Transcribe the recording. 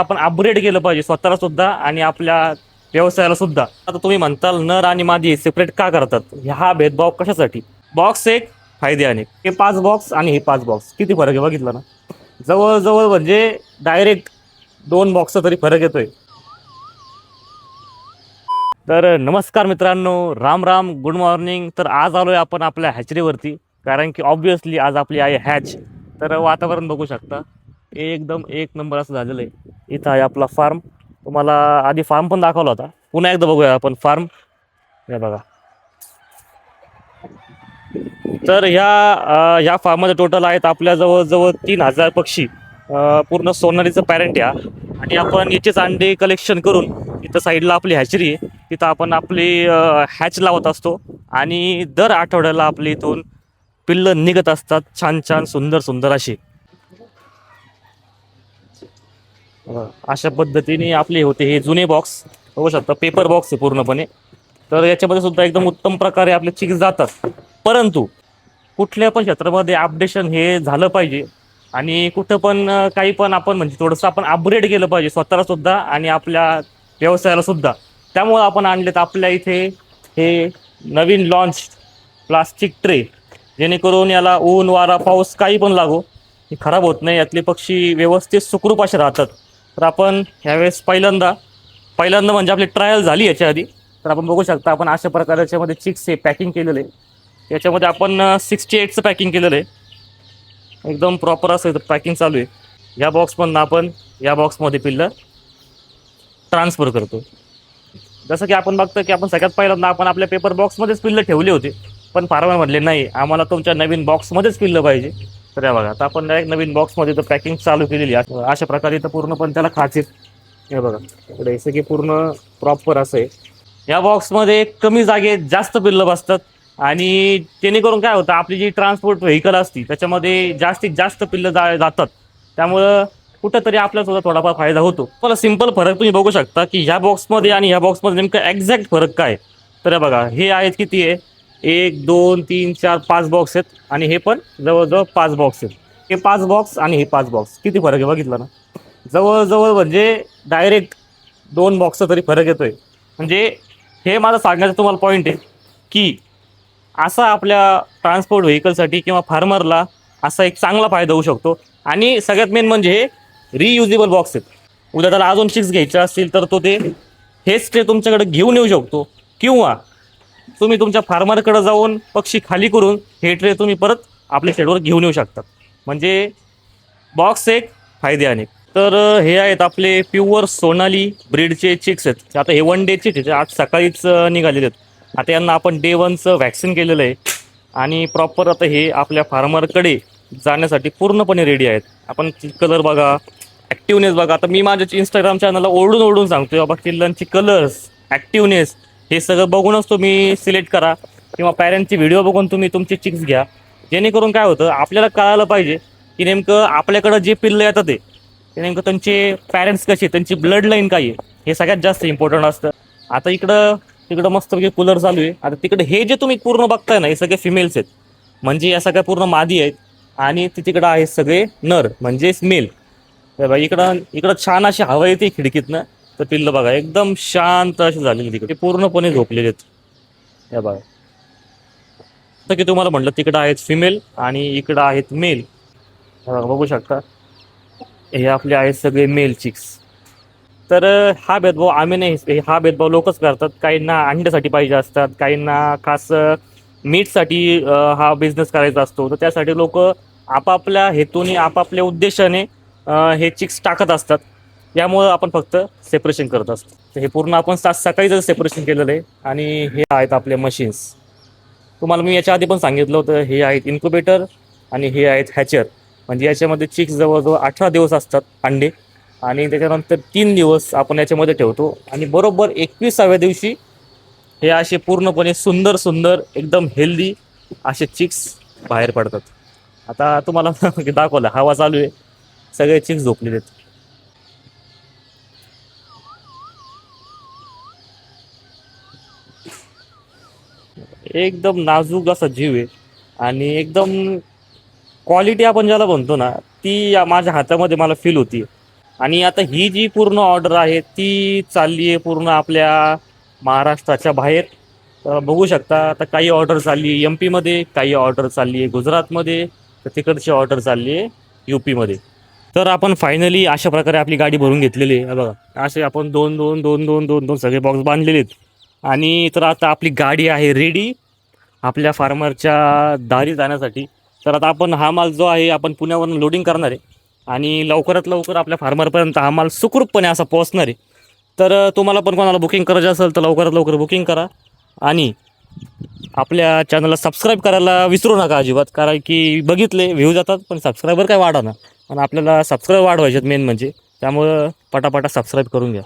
आपण अपग्रेड केलं पाहिजे स्वतःला सुद्धा आणि आपल्या व्यवसायाला सुद्धा. आता तुम्ही म्हणताल नर आणि मादी सेपरेट का करतात, हा भेदभाव कशासाठी? बॉक्स एक, फायदे अनेक. हे 5 बॉक्स आणि हे 5 बॉक्स किती फरक आहे बघितलं ना. जवळजवळ म्हणजे डायरेक्ट 2 बॉक्सचा तरी फरक येतोय. तर नमस्कार मित्रांनो, राम राम, गुड मॉर्निंग. तर आज आलोय आपण आपल्या हॅचरीवरती, कारण की ऑब्विसली आज आपली आहे हॅच. तर वातावरण बघू शकता, एकदम एक नंबर असं झालेलं आहे. इथं आहे आपला फार्म. तुम्हाला आधी फार्म पण दाखवला होता, पुन्हा एकदा बघूया आपण फार्म. हे बघा. तर ह्या फार्ममध्ये टोटल आहेत आपल्या जवळजवळ 3,000 पक्षी. पूर्ण सोनालीचं पॅरेंट या. आणि आपण याचेच अंडे कलेक्शन करून इथं साईडला आपली हॅचरी आहे, तिथं आपण आपली हॅच लावत असतो. आणि दर आठवड्याला आपली इथून पिल्लं निघत असतात, छान छान सुंदर सुंदर अशी. अशा पद्धतीने आपले होते हे जुने बॉक्स. बघू शकता, पेपर बॉक्स आहे पूर्णपणे. तर याच्यामध्ये सुद्धा एकदम उत्तम प्रकारे आपले चिक्स जातात. परंतु कुठल्या पण क्षेत्रामध्ये अपडेशन हे झालं पाहिजे. आणि कुठं पण काही पण आपण म्हणजे थोडंसं आपण अपग्रेड केलं पाहिजे स्वतःला सुद्धा आणि आपल्या व्यवसायाला सुद्धा. त्यामुळं आपण आणलेत आपल्या इथे हे नवीन लॉन्च प्लास्टिक ट्रे, जेणेकरून याला ऊन वारा पाऊस काही पण लागो हे खराब होत नाही, यातले पक्षी व्यवस्थित सुखरूप असे राहतात. तर आपण ह्यावेळेस पहिल्यांदा म्हणजे आपली ट्रायल झाली याच्या आधी. तर आपण बघू शकता, आपण अशा प्रकारे याच्यामध्ये चिक्स हे पॅकिंग केलेलं आहे. याच्यामध्ये आपण 68चं पॅकिंग केलेलं आहे, एकदम प्रॉपर असं पॅकिंग चालू आहे. या बॉक्समधून आपण या बॉक्समध्ये पिल्लं ट्रान्सफर करतो. जसं की आपण बघतो की आपण सगळ्यात पहिल्यांदा आपण आपल्या पेपर बॉक्समध्येच पिल्लं ठेवले होते, पण फार्मर म्हटले नाही, आम्हाला तुमच्या नवीन बॉक्समध्येच पिल्लं पाहिजे. तर या बघा, आता आपण डायरेक्ट नवीन बॉक्समध्ये तर पॅकिंग चालू केलेली आहे. अशा प्रकारे तर पूर्ण पण त्याला खाचे. हे बघा, इकडे सगळे पूर्ण प्रॉपर असं आहे. या बॉक्समध्ये कमी जागेत जास्त पिल्लं बसतात. आणि जेणेकरून काय होतं, आपली जी ट्रान्सपोर्ट व्हेकल असती त्याच्यामध्ये जास्तीत जास्त पिल्लं जातात. त्यामुळं कुठंतरी आपल्याला सुद्धा थोडाफार फायदा होतो. मला सिंपल फरक तुम्ही बघू शकता की ह्या बॉक्समध्ये आणि ह्या बॉक्समध्ये नेमकं एक्झॅक्ट फरक काय. तर बघा, हे आहेत किती आहे, 1 2 3 4 5 बॉक्स आहेत. आणि हे पण जवळजवळ 5 बॉक्स आहेत. हे 5 बॉक्स आणि हे 5 बॉक्स किती फरक आहे बघितलं ना. जवळजवळ म्हणजे डायरेक्ट 2 बॉक्सचा तरी फरक येतोय. म्हणजे हे माझं सांगण्याचं तुम्हाला पॉईंट आहे की असा आपल्या ट्रान्सपोर्ट व्हेकलसाठी किंवा फार्मरला असा एक चांगला फायदा होऊ शकतो. आणि सगळ्यात मेन म्हणजे हे रियुजेबल बॉक्स आहेत. उद्या त्याला अजून चिक्स घ्यायचे असतील तर तो हेच ट्रे तुमच्याकडे घेऊन येऊ शकतो. किंवा तुम्ही तुमच्या फार्मरकडे जाऊन पक्षी खाली करून हे ट्रे तुम्ही परत आपल्या शेडवर घेऊन येऊ शकता. म्हणजे बॉक्स एक, फायदे अनेक. तर हे आहेत आपले प्युअर सोनाली ब्रीडचे चिक्स आहेत. आता हे 1 डेचे आहेत, आज सकाळीच निघालेले आहेत. आता यांना आपण डे 1चं व्हॅक्सिन केलेलं आहे. आणि प्रॉपर आता हे आपल्या फार्मरकडे जाण्यासाठी पूर्णपणे रेडी आहेत. आपण कलर बघा, ॲक्टिवनेस बघा. आता मी माझ्या इंस्टाग्राम चॅनलला ओरडून ओरडून सांगतो बाबा, किल्लांची कलर्स, ॲक्टिवनेस हे सगळं बघूनच तुम्ही सिलेक्ट करा. किंवा पॅरेंटची व्हिडिओ बघून तुम्ही तुमचे चिक्स घ्या. जेणेकरून काय होतं, आपल्याला कळायला पाहिजे की नेमकं आपल्याकडं जे पिल्लं येतात ते नेमकं त्यांचे पॅरेंट्स कसे, त्यांची ब्लड लाईन काय आहे, हे सगळ्यात जास्त इम्पॉर्टंट असतं. आता तिकडं मस्तपैकी कूलर चालू आहे. आता तिकडे हे जे तुम्ही पूर्ण बघताय ना, हे सगळे फिमेल्स आहेत. म्हणजे या सगळ्या पूर्ण मादी आहेत. आणि तिकडं आहेत सगळे नर म्हणजे मेल. बघा, इकडं इकडं छान अशी हवा येते खिडकीतनं. तर पिल्लं बघा एकदम शांत अशी झालेली, तिकडे पूर्णपणे झोपलेले आहेत. हे बघा, तर की तुम्हाला म्हटलं तिकडं आहेत फिमेल आणि इकडं आहेत मेल. बघू शकता, हे आपले आहेत सगळे मेल चिक्स. तर हा भेदभाव आम्ही नाही, हा भेदभाव लोकच करतात. काहींना अंड्यासाठी पाहिजे असतात, काहींना खास मीटसाठी हा बिझनेस करायचा असतो. तर त्यासाठी लोक आपापल्या हेतूने आपापल्या उद्देशाने हे चिक्स टाकत असतात. यामुळं आपण फक्त सेपरेशन करत असतो. तर हे पूर्ण आपण सकाळी जर सेपरेशन केलेलं आहे. आणि हे आहेत आपले मशीन्स. तुम्हाला मी याच्या आधी पण सांगितलं होतं, हे आहेत इन्क्युबेटर आणि हे आहेत हॅचर. म्हणजे याच्यामध्ये चिक्स जवळजवळ 18 दिवस असतात अंडे. आणि त्याच्यानंतर 3 दिवस आपण याच्यामध्ये ठेवतो. आणि बरोबर 21व्या दिवशी हे असे पूर्णपणे सुंदर सुंदर एकदम हेल्दी असे चिक्स बाहेर पडतात. आता तुम्हाला दाखवलं, हवा चालू आहे, सगळे चिक्स झोपलेले आहेत. एकदम नाजूक असा जीव आहे. आणि एकदम क्वालिटी आपण ज्याला म्हणतो ना, ती माझ्या हातामध्ये मला फील होती. आणि आता ही जी पूर्ण ऑर्डर आहे ती चालली आहे पूर्ण आपल्या महाराष्ट्राच्या बाहेर. तर बघू शकता आता काही ऑर्डर चालली आहे MP मध्ये, काही ऑर्डर चालली आहे गुजरातमध्ये, तर तिकडची ऑर्डर चालली आहे UP मध्ये. तर आपण फायनली अशा प्रकारे आपली गाडी भरून घेतलेली आहे. हे बघा असे आपण दोन दोन दोन दोन दोन दोन सगळे बॉक्स बांधलेले आहेत. आणि तर आता आपली गाडी आहे रेडी आपल्या फार्मरच्या दारी जाण्यासाठी. तर आता आपण हा माल जो आहे आपण पुण्यावरून लोडिंग करणार आहे आणि लवकरात लवकर आपल्या फार्मरपर्यंत हा माल सुखरूपपणे असा पोहोचणार आहे. तर तुम्हाला पण कोणाला बुकिंग करायचं असेल तर लवकरात लवकर बुकिंग करा आणि आपल्या चॅनलला सबस्क्राईब करायला विसरू नका अजिबात. कारण की बघितले व्ह्यू जातात पण सबस्क्रायबर काय वाढा ना, पण आपल्याला सबस्क्राईब वाढवायचे मेन म्हणजे. त्यामुळं पटापटा सबस्क्राईब करून घ्या.